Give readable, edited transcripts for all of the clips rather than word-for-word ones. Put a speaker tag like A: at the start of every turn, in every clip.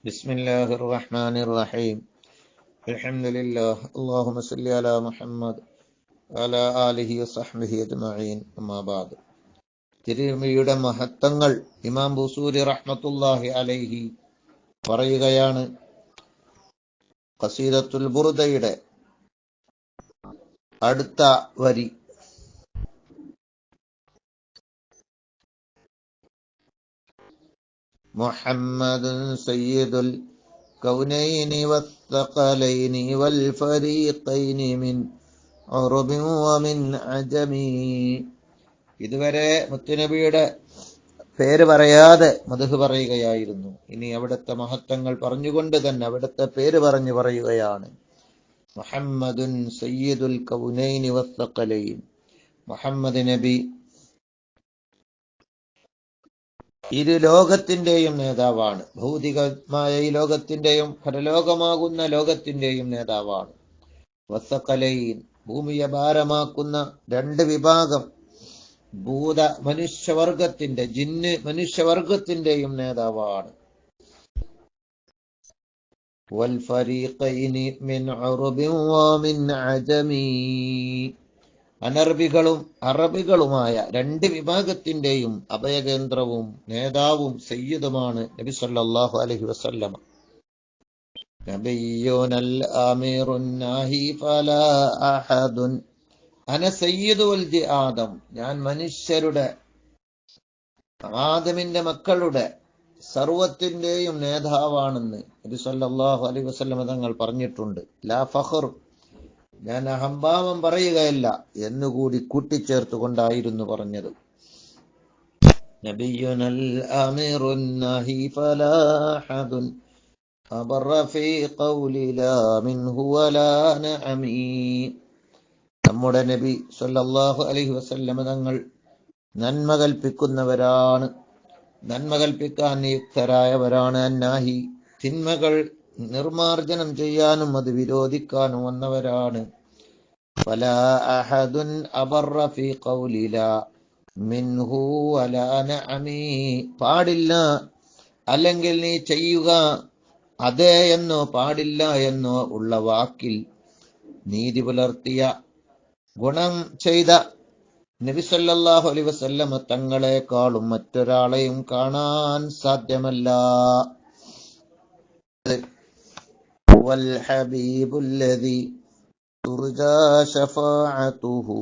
A: ബിസ്മില്ലാഹിർ റഹ്മാനിർ റഹീം. അൽഹംദുലില്ലാഹ്. അല്ലാഹുമ്മ സ്വല്ലി അലാ മുഹമ്മദ് വഅലാ ആലിഹി വസഹ്ബിഹി അജ്മഈൻ. അമ്മാ ബഅദ്. തിരുമയുടെ മഹത്വങ്ങൾ ഇമാം ബുസൂരി റഹ്മത്തുള്ളാഹി അലൈഹി പറയുകയാണ്. ഖസീദത്തുൽ ബുർദയുടെ അടുത്ത വരി: മുഹമ്മദുൻ സയ്യിദുൽ കൗനൈനി വസ്സഖലൈനി വൽ ഫരീഖൈനി മിൻ ഉറുബിൻ വമിൻ അജമി. ഇതുവരെ മുത്തുനബിയുടെ പേര് പറയാതെ മദ്ഹ് പറയുകയായിരുന്നു. ഇനി അവിടുത്തെ മഹത്വങ്ങൾ പറഞ്ഞുകൊണ്ട് തന്നെ അവിടുത്തെ പേര് പറഞ്ഞു പറയുകയാണ്. മുഹമ്മദുൻ സയ്യിദുൽ കൗനൈനി വസ്സഖലൈൻ. മുഹമ്മദ് നബി ഇരു ലോകത്തിന്റെയും നേതാവാണ്. ഭൗതികമായ ഈ ലോകത്തിന്റെയും പരലോകമാകുന്ന ലോകത്തിന്റെയും നേതാവാണ്. വസ്സഖലൈൻ, ഭൂമിയെ ഭാരമാക്കുന്ന രണ്ട് വിഭാഗം ഭൂത മനുഷ്യവർഗത്തിന്റെ, ജിന്ന് മനുഷ്യവർഗത്തിന്റെയും നേതാവാണ്. വൽ ഫരീഖൈനി മിൻ ഉറുബിൻ വമിൻ അജമി, അനർബികളും അറബികളുമായ രണ്ട് വിഭാഗത്തിന്റെയും അഭയകേന്ദ്രവും നേതാവും സയ്യിദുമാണ് നബി സല്ലല്ലാഹു അലൈഹി വസല്ലം. നബിയുനൽ ആമിറുൻ നാഹി ഫലാ അഹദുൻ അന സയ്യിദു വൽദി ആദം. ഞാൻ മനുഷ്യരുടെ, ആദമിന്റെ മക്കളുടെ സർവത്തിന്റെയും നേതാവാണെന്ന് നബി സല്ലല്ലാഹു അലൈഹി വസല്ലം തങ്ങൾ പറഞ്ഞിട്ടുണ്ട്. ലാ ഫഖർ, ഞാൻ അഹംഭാവം പറയുകയല്ല എന്നുകൂടി കൂട്ടിച്ചേർത്തുകൊണ്ടായിരുന്നു പറഞ്ഞത്. നബിയുനൽ ആമിറുൻ നാഹി ഫലാ അഹദുൻ അബറ ഫീ ഖൗലി ലാ മിൻഹു വലാ നഅമി. നമ്മുടെ നബി സല്ലല്ലാഹു അലൈഹി വസല്ലം തങ്ങൾ നന്മ കൽപ്പിക്കുന്നവരാണ്, നന്മ കൽപ്പിക്കാൻ നിയുക്തരായവരാണ്. അന്നാഹി, തിന്മകൾ നിർമാർജനം ചെയ്യാനും അത് വിരോധിക്കാനും വന്നവരാണ്. ഫലാ അഹദുൻ അബറ ഫീ ഖൗലി ലാ മിൻഹു വലാ നഅമി. പാടില്ല, അല്ലെങ്കിൽ നീ ചെയ്യുക, അതെ എന്നോ പാടില്ല എന്നോ ഉള്ള വാക്കിൽ നീതി പുലർത്തിയ, ഗുണം ചെയ്ത നബി സല്ലല്ലാഹു അലൈഹി വസല്ലം തങ്ങളെക്കാളും മറ്റൊരാളെയും കാണാൻ സാധ്യമല്ല. വൽ ഹബീബുല്ലദി തുർജാ ശഫാഅതുഹു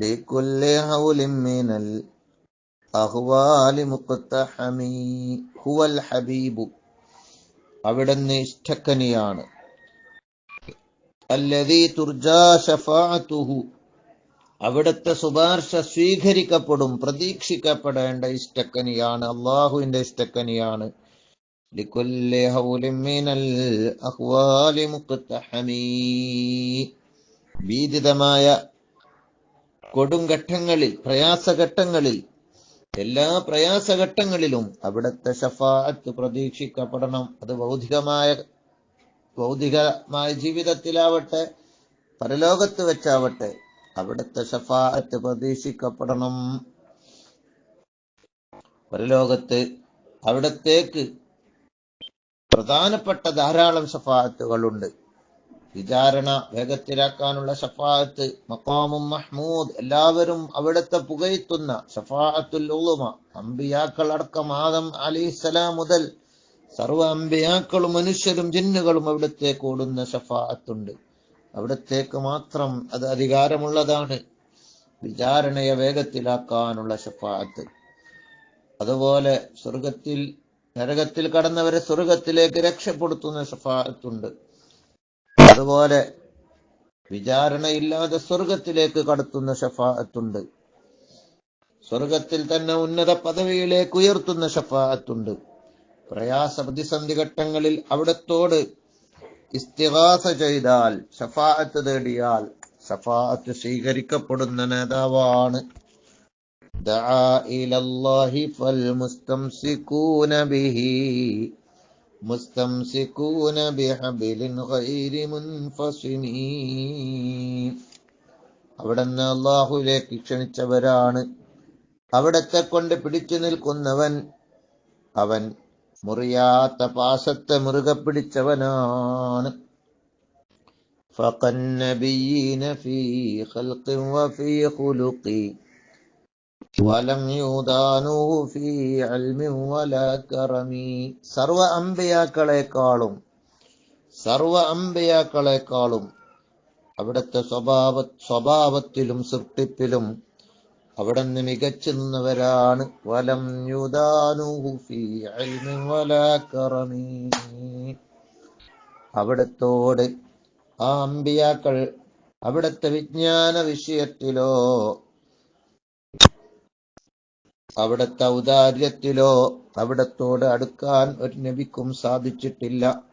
A: ലികുല്ലി ഹൗലിൻ മിനൽ അഹ്വാലി മുഖ്തഹമി. ഹുവൽ ഹബീബു, അവിടുന്ന് ഇഷ്ടക്കനിയാണ്. അല്ലദീ തുർജാ ശഫാഅതുഹു, അവിടുത്തെ ശുപാർശ സ്വീകരിക്കപ്പെടും, പ്രതീക്ഷിക്കപ്പെടേണ്ട ഇഷ്ടക്കനിയാണ്, അള്ളാഹുവിന്റെ ഇഷ്ടക്കനിയാണ്. ലികുല്ലി ഹൗലിൻ മിനൽ അഹ്വാലി മുഖ്തഹമി, ഭീതിതമായ കൊടുംഘട്ടങ്ങളിൽ, പ്രയാസഘട്ടങ്ങളിൽ, എല്ലാ പ്രയാസഘട്ടങ്ങളിലും അവിടുത്തെ ശഫാഅത്ത് പ്രതീക്ഷിക്കപ്പെടണം. അത് ഭൗതികമായ ജീവിതത്തിലാവട്ടെ പരലോകത്ത് വെച്ചാവട്ടെ അവിടുത്തെ ശഫാഅത്ത് പ്രതീക്ഷിക്കപ്പെടണം. പരലോകത്ത് അവിടത്തേക്ക് പ്രധാനപ്പെട്ട ധാരാളം ശഫാഅത്തുകളുണ്ട്. വിചാരണ വേഗത്തിലാക്കാനുള്ള ശഫാഅത്ത്, മഖാമും മഹ്മൂദ്, എല്ലാവരും അവിടുത്തെ പുകഴ്ത്തുന്ന ശഫാഅത്തുൽ ഉളുമ, അമ്പിയാക്കൾ അടക്കം ആദം അലൈഹിസ്സലാം മുതൽ സർവ്വ അമ്പിയാക്കളും മനുഷ്യരും ജിന്നുകളും അവിടത്തേക്ക് ഓടുന്ന ശഫാഅത്തുണ്ട്. അവിടത്തേക്ക് മാത്രം അത് അധികാരമുള്ളതാണ്, വിചാരണയെ വേഗത്തിലാക്കാനുള്ള ശഫാഅത്ത്. അതുപോലെ നരകത്തിൽ കടന്നവരെ സ്വർഗത്തിലേക്ക് രക്ഷപ്പെടുത്തുന്ന ശഫാഅത്തുണ്ട്. അതുപോലെ വിചാരണയില്ലാതെ സ്വർഗത്തിലേക്ക് കടത്തുന്ന ശഫാഅത്തുണ്ട്. സ്വർഗത്തിൽ തന്നെ ഉന്നത പദവിയിലേക്ക് ഉയർത്തുന്ന ശഫാഅത്തുണ്ട്. പ്രയാസ പ്രതിസന്ധി ഘട്ടങ്ങളിൽ അവിടത്തോട് ഇസ്തിഗാസ ചെയ്താൽ, ശഫാഅത്ത് തേടിയാൽ ശഫാഅത്ത് സ്വീകരിക്കപ്പെടുന്ന നേതാവാണ്. ദആ ഇലല്ലാഹി ഫൽ മുസ്തംസികൂന ബിഹി മുസ്തംസികൂന ബിഹബ്ലിൻ ഗൈരി മുൻഫസിമി. അവിടുന്ന് അല്ലാഹുവിലേക്ക് ക്ഷണിച്ചവരാണ്. അവിടത്തെ കൊണ്ട് പിടിച്ചു നിൽക്കുന്നവൻ അവൻ മുറിയാത്ത പാസത്തെ മുറുകെ പിടിച്ചവനാണ്. ഫഖന്നബിയ്യീന ഫീ ഖൽഖിൻ വഫീ ഖുലുഖി വലം യൂദാനൂഹു ഫീ ഇൽമിൻ വലാ കറമി. സർവ അംബിയാക്കളെക്കാളും അവിടുത്തെ സ്വഭാവത്തിലും സൃഷ്ടിപ്പിലും അവിടുന്ന് മികച്ചു നിന്നവരാണ്. വലം യൂദാനൂഹു ഫീ ഇൽമിൻ വലാ കറമി. അവിടത്തോട് ആ അമ്പിയാക്കൾ അവിടുത്തെ വിജ്ഞാന വിഷയത്തിലോ അവിടുത്തെ ഔദാര്യത്തിലോ അവിടത്തോട് അടുക്കാൻ ഒരു നബിക്കും സാധിച്ചിട്ടില്ല.